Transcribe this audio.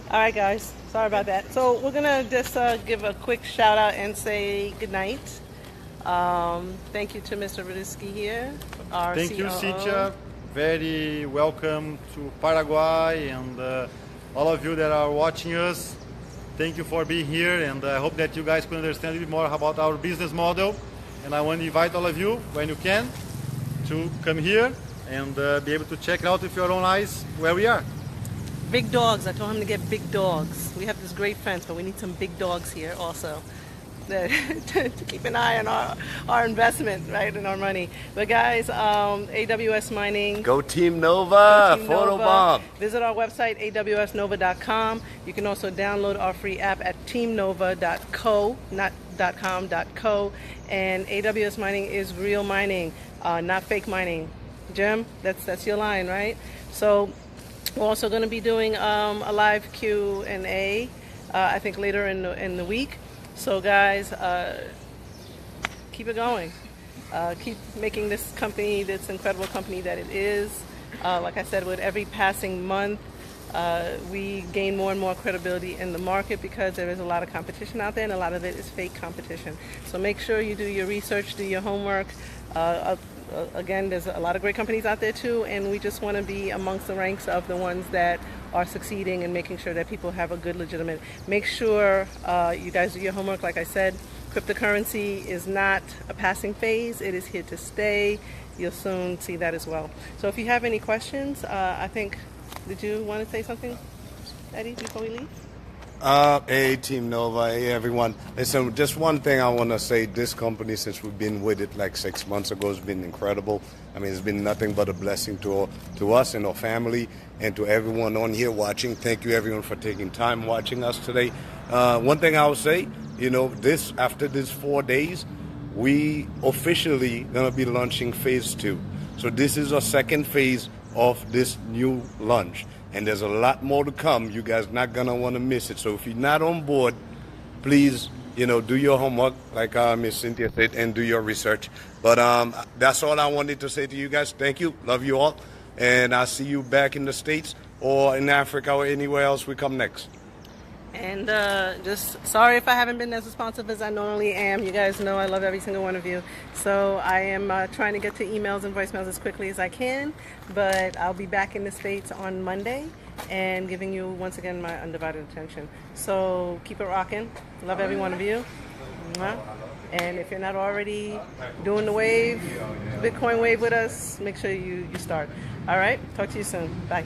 All right, guys. Sorry about that. So we're gonna just give a quick shout out and say good night. Thank you to Mr. Beduschi here, our Thank COO. you, Cynthia. Very welcome to Paraguay, and all of you that are watching us. Thank you for being here, and I hope that you guys can understand a little bit more about our business model. And I want to invite all of you, when you can, to come here and be able to check out with your own eyes where we are. Big dogs. I told him to get big dogs. We have this great fence, but we need some big dogs here also to keep an eye on our investment, right, and our money. But guys, AWS mining. Go Team Nova, Team photobomb. Visit our website, awsnova.com. You can also download our free app at teamnova.co, not .com, .co. And AWS mining is real mining, not fake mining. Jim, that's your line, right? So we're also going to be doing a live Q&A, I think later in the week. So guys, keep it going. Keep making this company, this incredible company that it is. Like I said, with every passing month, we gain more and more credibility in the market because there is a lot of competition out there, and a lot of it is fake competition. So make sure you do your research, do your homework. Again, there's a lot of great companies out there too, and we just want to be amongst the ranks of the ones that are succeeding and making sure that people have a good legitimate. Make sure you guys do your homework. Like I said, cryptocurrency is not a passing phase. It is here to stay. You'll soon see that as well. So if you have any questions, I think, did you want to say something, Eddie, before we leave? Hey, Team Nova. Hey, everyone. Listen, just one thing I want to say. This company, since we've been with it like 6 months ago, has been incredible. I mean, it's been nothing but a blessing to us and our family and to everyone on here watching. Thank you, everyone, for taking time watching us today. One thing I will say, after these 4 days, we officially going to be launching phase 2. So this is our second phase of this new launch. And there's a lot more to come. You guys not going to want to miss it. So if you're not on board, please, do your homework, like Miss Cynthia said, and do your research. But that's all I wanted to say to you guys. Thank you. Love you all. And I'll see you back in the States or in Africa or anywhere else we come next. And just sorry if I haven't been as responsive as I normally am. You guys know I love every single one of you. So I am trying to get to emails and voicemails as quickly as I can. But I'll be back in the States on Monday and giving you, once again, my undivided attention. So keep it rocking. Love every one of you. And if you're not already doing the wave, Bitcoin wave with us, make sure you start. All right? Talk to you soon. Bye.